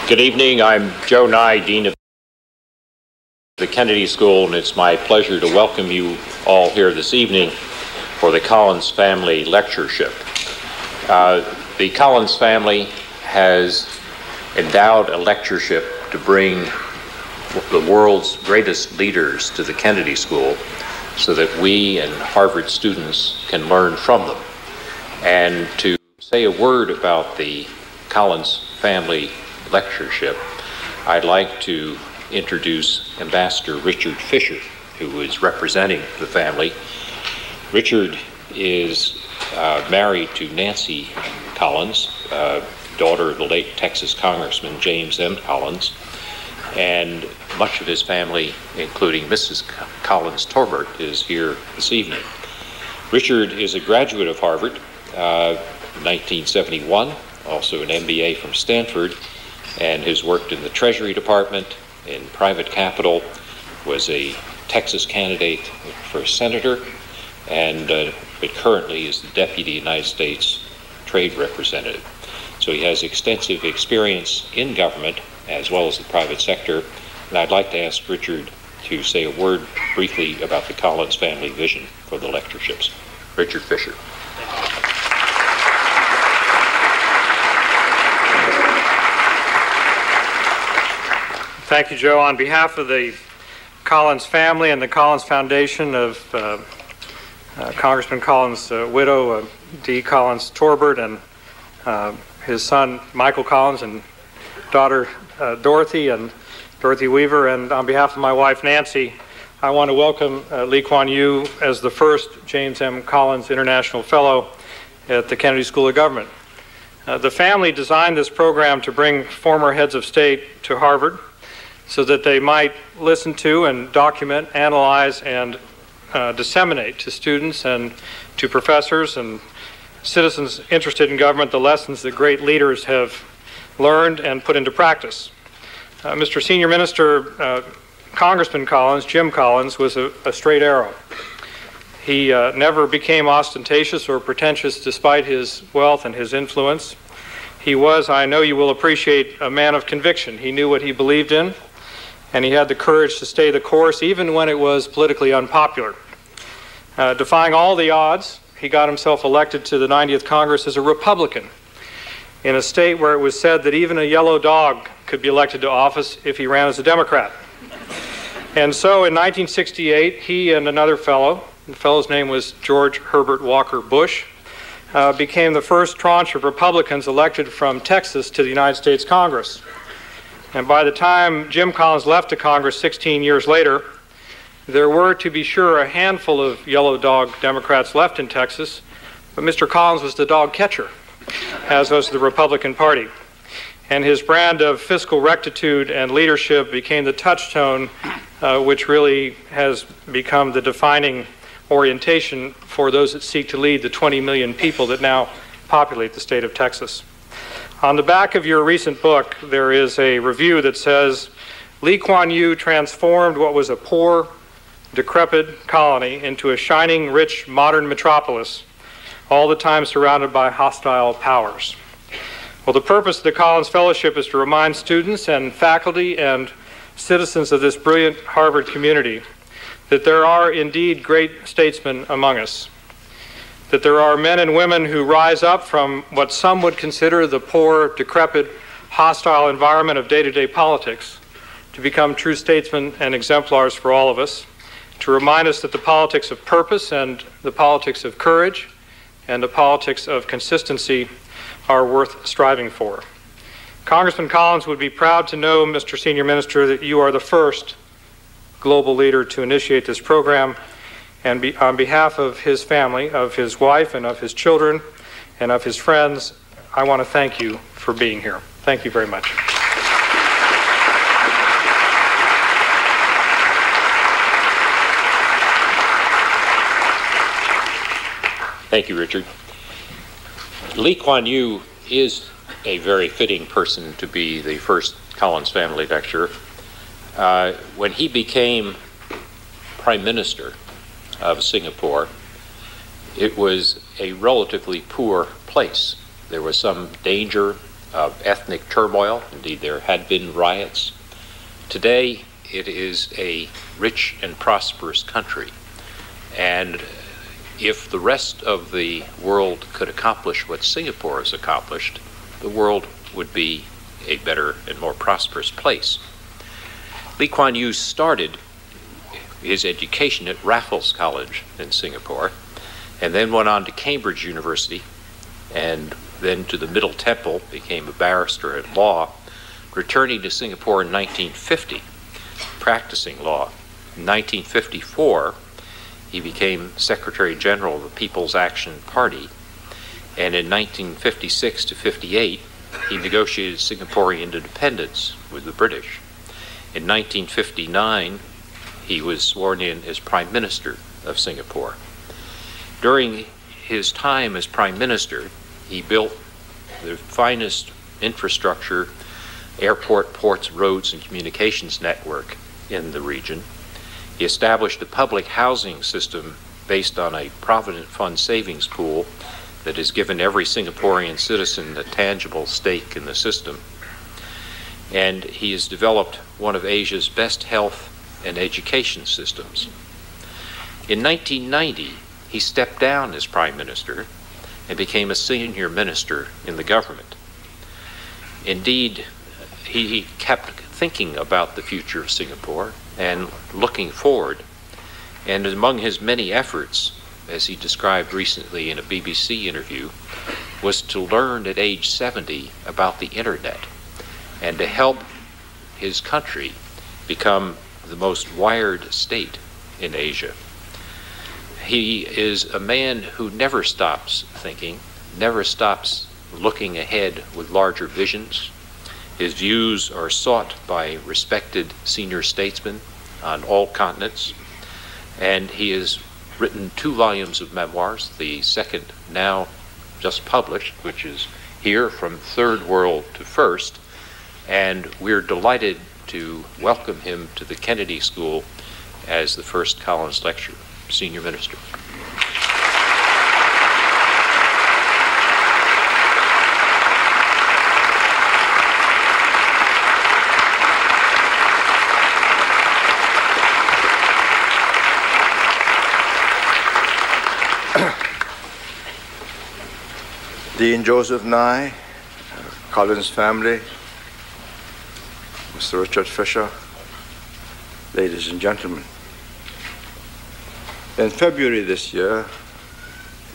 Good evening. I'm Joe Nye, Dean of the Kennedy School, and it's my pleasure to welcome you all here this evening for the Collins Family Lectureship. The Collins family has endowed a lectureship to bring the world's greatest leaders to the Kennedy School so that we and Harvard students can learn from them. And to say a word about the Collins Family Lectureship, I'd like to introduce Ambassador Richard Fisher, who is representing the family. Richard is married to Nancy Collins, daughter of the late Texas Congressman James M. Collins, and much of his family, including Mrs. Collins Torbert, is here this evening. Richard is a graduate of Harvard in 1971, also an MBA from Stanford, and has worked in the Treasury Department, in private capital, was a Texas candidate for senator, and but currently is the Deputy United States Trade Representative. So he has extensive experience in government as well as the private sector, and I'd like to ask Richard to say a word briefly about the Collins family vision for the lectureships. Richard Fisher. Thank you, Joe. On behalf of the Collins family and the Collins Foundation of Congressman Collins' widow, D. Collins Torbert, and his son, Michael Collins, and daughter, Dorothy Weaver, and on behalf of my wife, Nancy, I want to welcome Lee Kuan Yew as the first James M. Collins International Fellow at the Kennedy School of Government. The family designed this program to bring former heads of state to Harvard so that they might listen to and document, analyze, and disseminate to students and to professors and citizens interested in government the lessons that great leaders have learned and put into practice. Mr. Senior Minister, Congressman Collins, Jim Collins, was a straight arrow. He never became ostentatious or pretentious despite his wealth and his influence. He was, I know you will appreciate, a man of conviction. He knew what he believed in, and he had the courage to stay the course even when it was politically unpopular. Defying all the odds, he got himself elected to the 90th Congress as a Republican in a state where it was said that even a yellow dog could be elected to office if he ran as a Democrat. And so in 1968, he and another fellow, the fellow's name was George Herbert Walker Bush, became the first tranche of Republicans elected from Texas to the United States Congress. And by the time Jim Collins left the Congress 16 years later, there were, to be sure, a handful of yellow dog Democrats left in Texas, but Mr. Collins was the dog catcher, as was the Republican Party. And his brand of fiscal rectitude and leadership became the touchstone which really has become the defining orientation for those that seek to lead the 20 million people that now populate the state of Texas. On the back of your recent book, there is a review that says, Lee Kuan Yew transformed what was a poor, decrepit colony into a shining, rich, modern metropolis, all the time surrounded by hostile powers. Well, the purpose of the Collins Fellowship is to remind students and faculty and citizens of this brilliant Harvard community that there are indeed great statesmen among us, that there are men and women who rise up from what some would consider the poor, decrepit, hostile environment of day-to-day politics to become true statesmen and exemplars for all of us, to remind us that the politics of purpose and the politics of courage and the politics of consistency are worth striving for. Congressman Collins would be proud to know, Mr. Senior Minister, that you are the first global leader to initiate this program, and on behalf of his family, of his wife and of his children and of his friends, I want to thank you for being here. Thank you very much. Thank you, Richard. Lee Kuan Yew is a very fitting person to be the first Collins family lecturer. When he became Prime Minister of Singapore, it was a relatively poor place. There was some danger of ethnic turmoil. Indeed, there had been riots. Today, it is a rich and prosperous country. And if the rest of the world could accomplish what Singapore has accomplished, the world would be a better and more prosperous place. Lee Kuan Yew started his education at Raffles College in Singapore, and then went on to Cambridge University, and then to the Middle Temple, became a barrister at law, returning to Singapore in 1950, practicing law. In 1954, he became Secretary General of the People's Action Party, and in 1956 to 58, he negotiated Singaporean independence with the British. In 1959, he was sworn in as Prime Minister of Singapore. During his time as Prime Minister, he built the finest infrastructure, airport, ports, roads, and communications network in the region. He established a public housing system based on a Provident Fund savings pool that has given every Singaporean citizen a tangible stake in the system. And he has developed one of Asia's best health and education systems. In 1990, he stepped down as Prime Minister and became a senior minister in the government. Indeed, he kept thinking about the future of Singapore and looking forward. And among his many efforts, as he described recently in a BBC interview, was to learn at age 70 about the internet and to help his country become the most wired state in Asia. He is a man who never stops thinking, never stops looking ahead with larger visions. His views are sought by respected senior statesmen on all continents, and he has written 2 volumes of memoirs, the second now just published, which is here, From Third World to First, and we're delighted to welcome him to the Kennedy School as the first Collins Lecturer. Senior Minister. Dean Joseph Nye, Collins family, Mr. Richard Fisher, ladies and gentlemen. In February this year,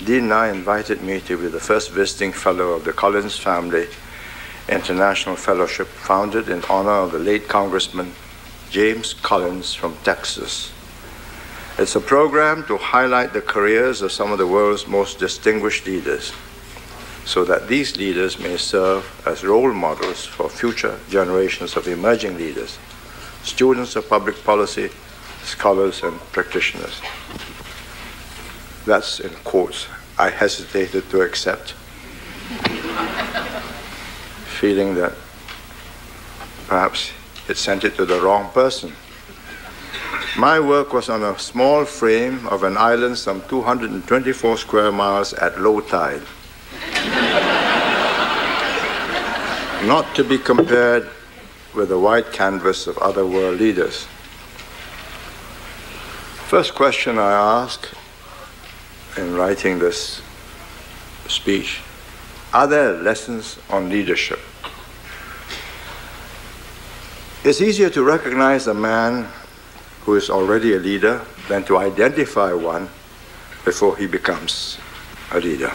Dean Nye invited me to be the first visiting fellow of the Collins Family International Fellowship, founded in honor of the late Congressman James Collins from Texas. It's a program to highlight the careers of some of the world's most distinguished leaders, so that these leaders may serve as role models for future generations of emerging leaders, students of public policy, scholars, and practitioners. That's in quotes I hesitated to accept, feeling that perhaps it sent it to the wrong person. My work was on a small frame of an island some 224 square miles at low tide, not to be compared with the white canvas of other world leaders. First question I ask in writing this speech: are there lessons on leadership? It's easier to recognize a man who is already a leader than to identify one before he becomes a leader.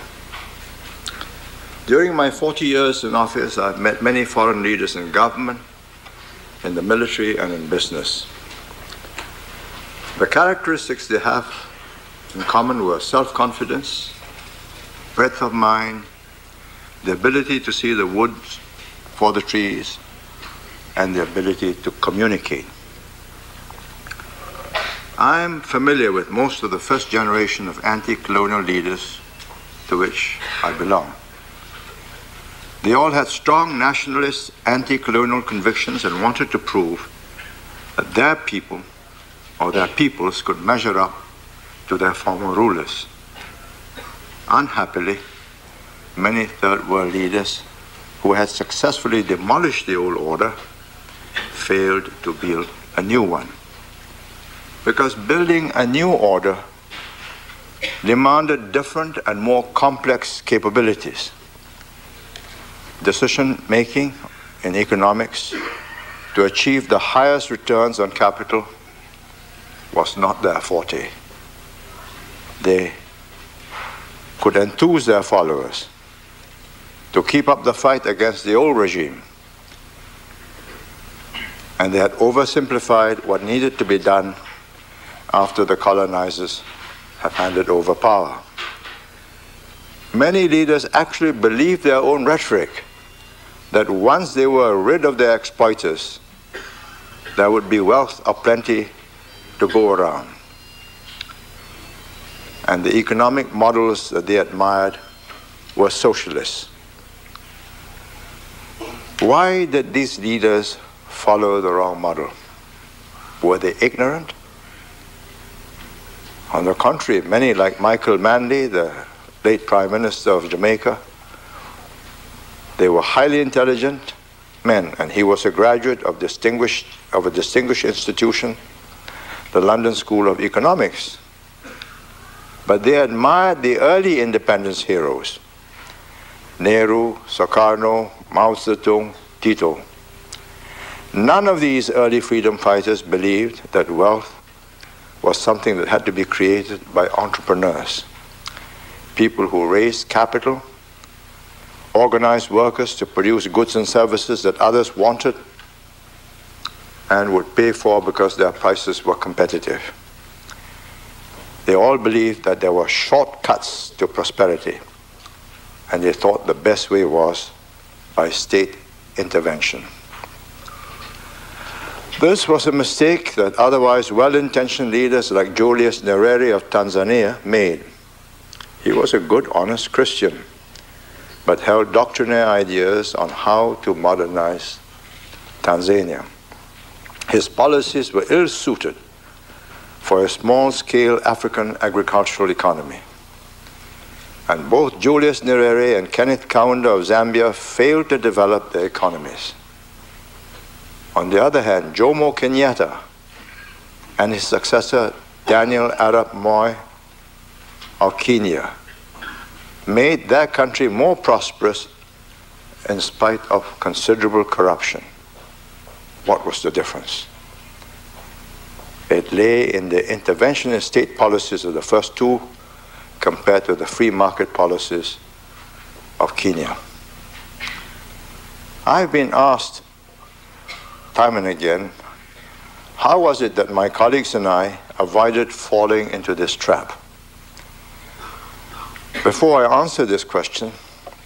During my 40 years in office, I've met many foreign leaders in government, in the military, and in business. The characteristics they have in common were self-confidence, breadth of mind, the ability to see the woods for the trees, and the ability to communicate. I'm familiar with most of the first generation of anti-colonial leaders to which I belong. They all had strong nationalist, anti-colonial convictions and wanted to prove that their people or their peoples could measure up to their former rulers. Unhappily, many third world leaders who had successfully demolished the old order, failed to build a new one. Because building a new order demanded different and more complex capabilities. Decision-making in economics to achieve the highest returns on capital was not their forte. They could enthuse their followers to keep up the fight against the old regime. And they had oversimplified what needed to be done after the colonizers have handed over power. Many leaders actually believed their own rhetoric, that once they were rid of their exploiters, there would be wealth aplenty to go around. And the economic models that they admired were socialists. Why did these leaders follow the wrong model? Were they ignorant? On the contrary, many like Michael Manley, the late Prime Minister of Jamaica, they were highly intelligent men, and he was a graduate of a distinguished institution, the London School of Economics. But they admired the early independence heroes, Nehru, Sukarno, Mao Zedong, Tito. None of these early freedom fighters believed that wealth was something that had to be created by entrepreneurs, people who raised capital, organized workers to produce goods and services that others wanted and would pay for because their prices were competitive. They all believed that there were shortcuts to prosperity, and they thought the best way was by state intervention. This was a mistake that otherwise well-intentioned leaders like Julius Nyerere of Tanzania made. He was a good, honest Christian, but held doctrinaire ideas on how to modernize Tanzania. His policies were ill-suited for a small-scale African agricultural economy. And both Julius Nyerere and Kenneth Kaunda of Zambia failed to develop their economies. On the other hand, Jomo Kenyatta and his successor, Daniel Arap Moi of Kenya, made their country more prosperous in spite of considerable corruption. What was the difference? It lay in the interventionist state policies of the first two compared to the free market policies of Kenya. I've been asked time and again, how was it that my colleagues and I avoided falling into this trap? Before I answer this question,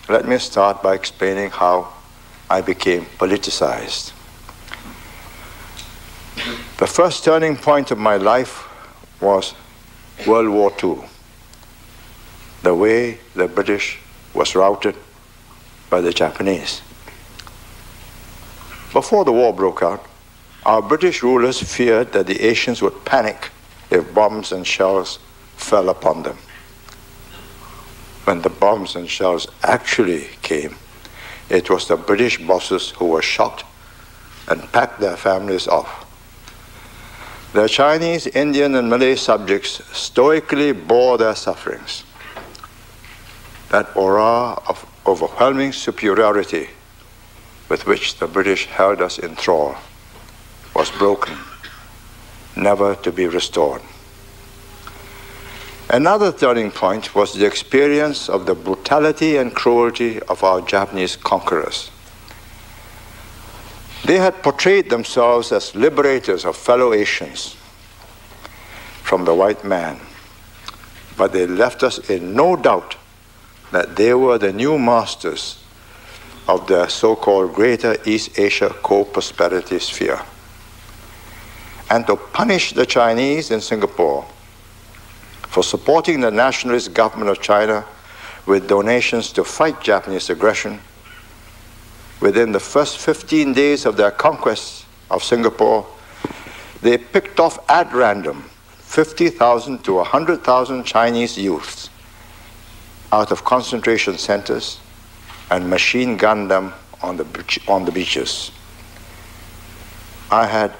let me start by explaining how I became politicized. The first turning point of my life was World War II, the way the British was routed by the Japanese. Before the war broke out, our British rulers feared that the Asians would panic if bombs and shells fell upon them. When the bombs and shells actually came, it was the British bosses who were shocked and packed their families off. Their Chinese, Indian, and Malay subjects stoically bore their sufferings. That aura of overwhelming superiority with which the British held us in thrall was broken, never to be restored. Another turning point was the experience of the brutality and cruelty of our Japanese conquerors. They had portrayed themselves as liberators of fellow Asians from the white man, but they left us in no doubt that they were the new masters of the so-called Greater East Asia Co-Prosperity Sphere. And to punish the Chinese in Singapore for supporting the nationalist government of China with donations to fight Japanese aggression, within the first 15 days of their conquest of Singapore, they picked off at random 50,000 to 100,000 Chinese youths out of concentration centers and machine gunned them on the beaches. I had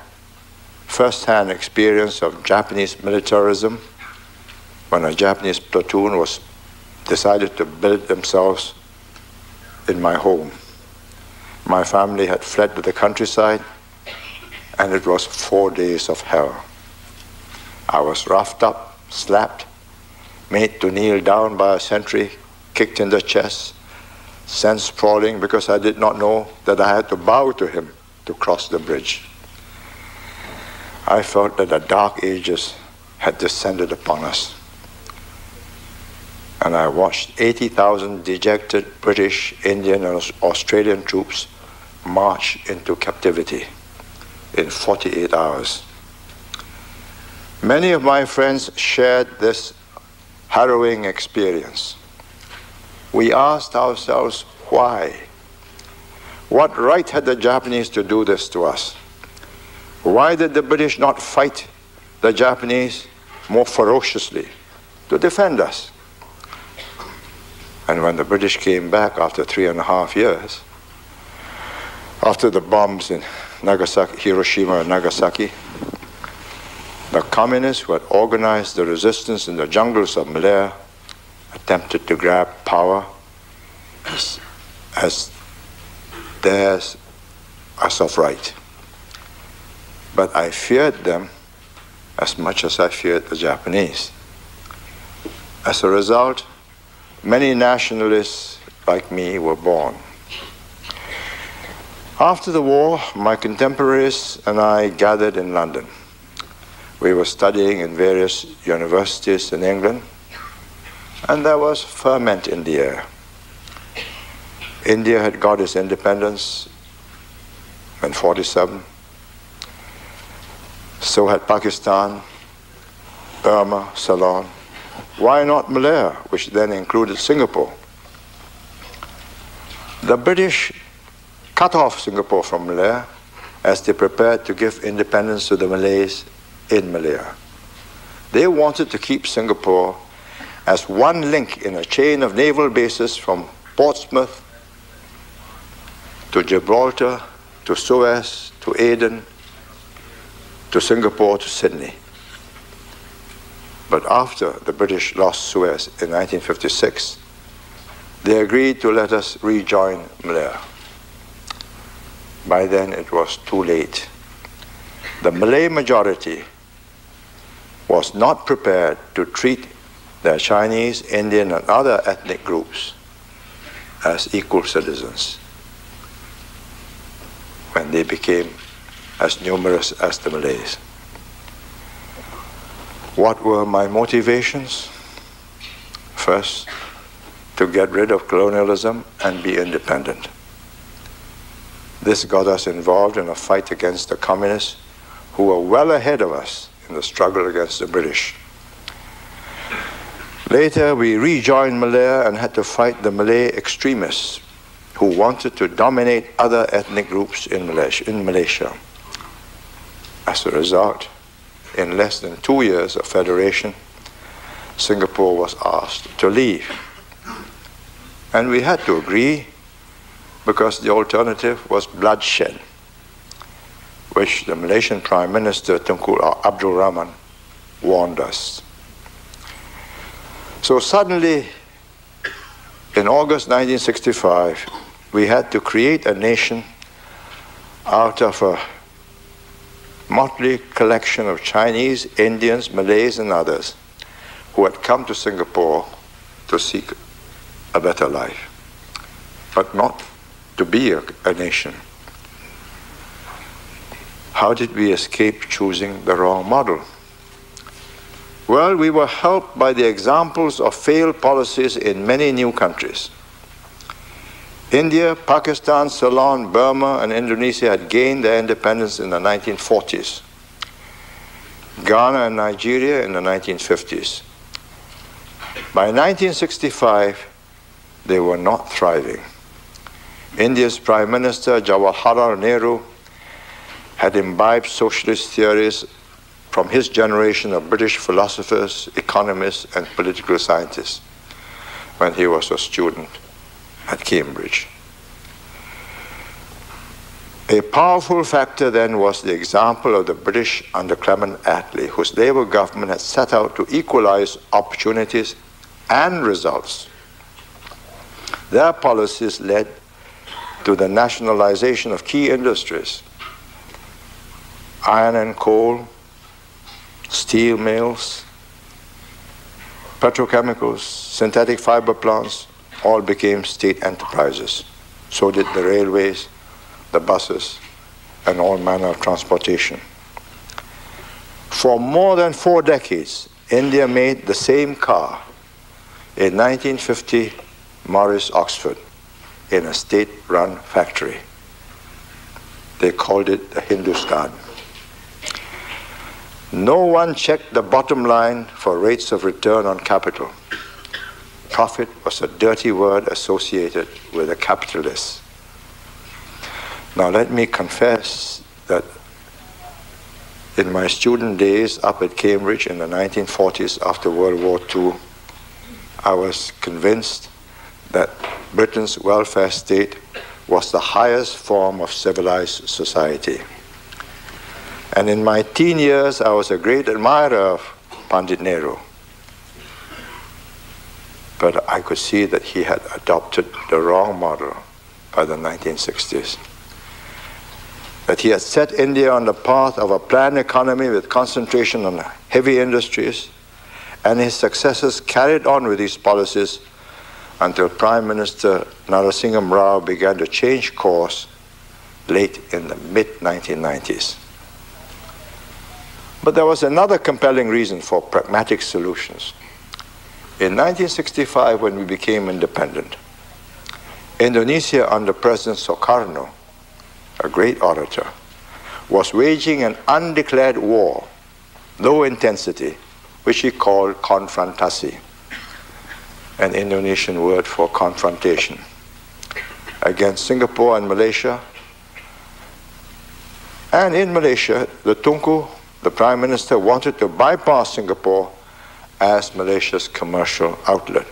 first-hand experience of Japanese militarism when a Japanese platoon was decided to build themselves in my home. My family had fled to the countryside, and it was 4 days of hell. I was roughed up, slapped, made to kneel down by a sentry, kicked in the chest, sent sprawling because I did not know that I had to bow to him to cross the bridge. I felt that the dark ages had descended upon us. And I watched 80,000 dejected British, Indian, and Australian troops march into captivity in 48 hours. Many of my friends shared this harrowing experience. We asked ourselves, why? What right had the Japanese to do this to us? Why did the British not fight the Japanese more ferociously to defend us? And when the British came back after 3.5 years, after the bombs in Hiroshima and Nagasaki, the communists who had organized the resistance in the jungles of Malaya attempted to grab power as theirs as of right. But I feared them as much as I feared the Japanese. As a result, many nationalists like me were born. After the war, my contemporaries and I gathered in London. We were studying in various universities in England, and there was ferment in the air. India had got its independence in 1947. So had Pakistan, Burma, Ceylon. Why not Malaya, which then included Singapore? The British cut off Singapore from Malaya as they prepared to give independence to the Malays in Malaya. They wanted to keep Singapore as one link in a chain of naval bases from Portsmouth to Gibraltar, to Suez, to Aden, to Singapore, to Sydney. But after the British lost Suez in 1956, they agreed to let us rejoin Malaya. By then it was too late. The Malay majority was not prepared to treat the Chinese, Indian, and other ethnic groups as equal citizens when they became as numerous as the Malays. What were my motivations? First, to get rid of colonialism and be independent. This got us involved in a fight against the communists who were well ahead of us in the struggle against the British. Later, we rejoined Malaya and had to fight the Malay extremists who wanted to dominate other ethnic groups in Malaysia. As a result, in less than 2 years of federation, Singapore was asked to leave. And we had to agree because the alternative was bloodshed, which the Malaysian Prime Minister Tunku Abdul Rahman warned us. So suddenly, in August 1965, we had to create a nation out of a motley collection of Chinese, Indians, Malays, and others who had come to Singapore to seek a better life, but not to be a nation. How did we escape choosing the wrong model? Well, we were helped by the examples of failed policies in many new countries. India, Pakistan, Ceylon, Burma, and Indonesia had gained their independence in the 1940s. Ghana and Nigeria in the 1950s. By 1965, they were not thriving. India's Prime Minister Jawaharlal Nehru had imbibed socialist theories from his generation of British philosophers, economists, and political scientists when he was a student at Cambridge. A powerful factor then was the example of the British under Clement Attlee, whose Labour government had set out to equalize opportunities and results. Their policies led to the nationalization of key industries: iron and coal, steel mills, petrochemicals, synthetic fiber plants, all became state enterprises. So did the railways, the buses, and all manner of transportation. For more than 4 decades, India made the same car, a 1950 Morris Oxford, in a state-run factory. They called it the Hindustan. No one checked the bottom line for rates of return on capital. Profit was a dirty word associated with the capitalists. Now let me confess that in my student days up at Cambridge in the 1940s after World War II, I was convinced that Britain's welfare state was the highest form of civilized society. And in my teen years, I was a great admirer of Pandit Nehru. But I could see that he had adopted the wrong model by the 1960s. That he had set India on the path of a planned economy with concentration on heavy industries, and his successors carried on with these policies until Prime Minister Narasimha Rao began to change course late in the mid-1990s. But there was another compelling reason for pragmatic solutions. In 1965, when we became independent, Indonesia under President Sukarno, a great orator, was waging an undeclared war, low intensity, which he called konfrontasi, an Indonesian word for confrontation, against Singapore and Malaysia. And in Malaysia, the Tunku, the Prime Minister, wanted to bypass Singapore as Malaysia's commercial outlet.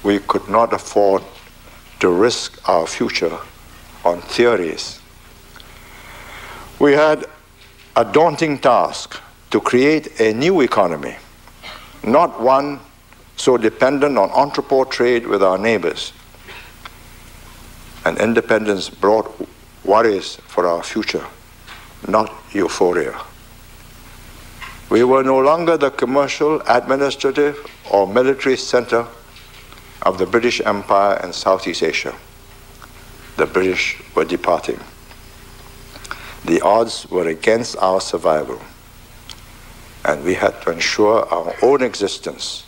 We could not afford to risk our future on theories. We had a daunting task to create a new economy, not one so dependent on entrepôt trade with our neighbors. And independence brought worries for our future, not euphoria. We were no longer the commercial, administrative, or military center of the British Empire in Southeast Asia. The British were departing. The odds were against our survival, and we had to ensure our own existence,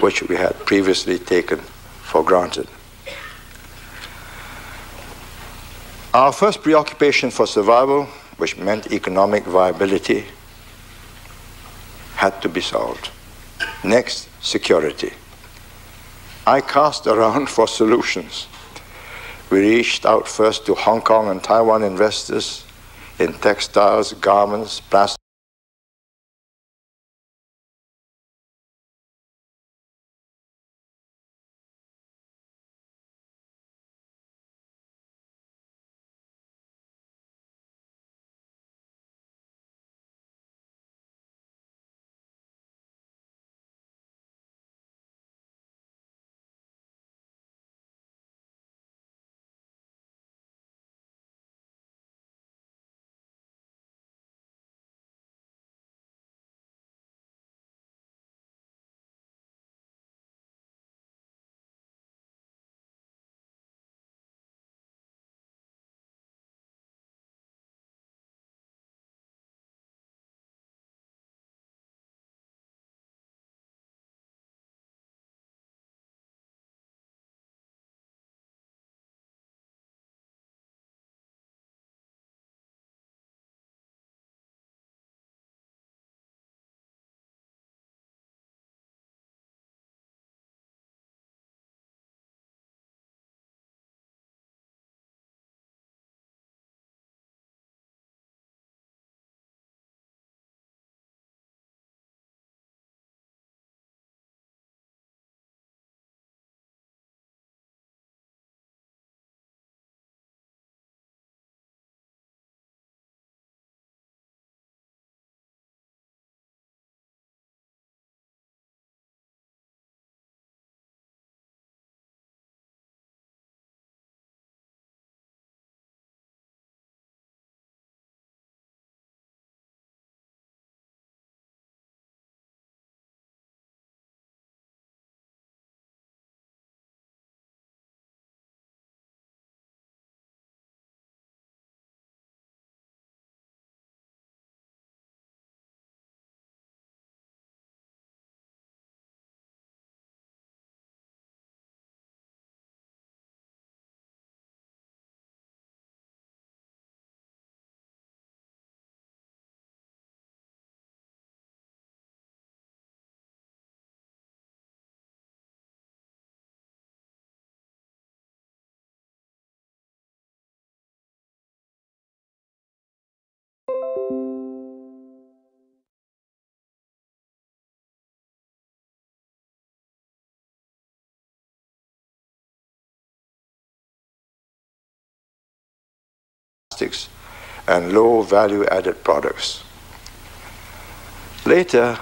which we had previously taken for granted. Our first preoccupation for survival, which meant economic viability, had to be solved. Next, security. I cast around for solutions. We reached out first to Hong Kong and Taiwan investors in textiles, garments, plastics, plastics and low value-added products. Later,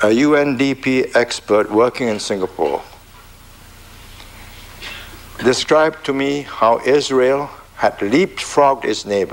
a UNDP expert working in Singapore described to me how Israel had leapfrogged its neighbors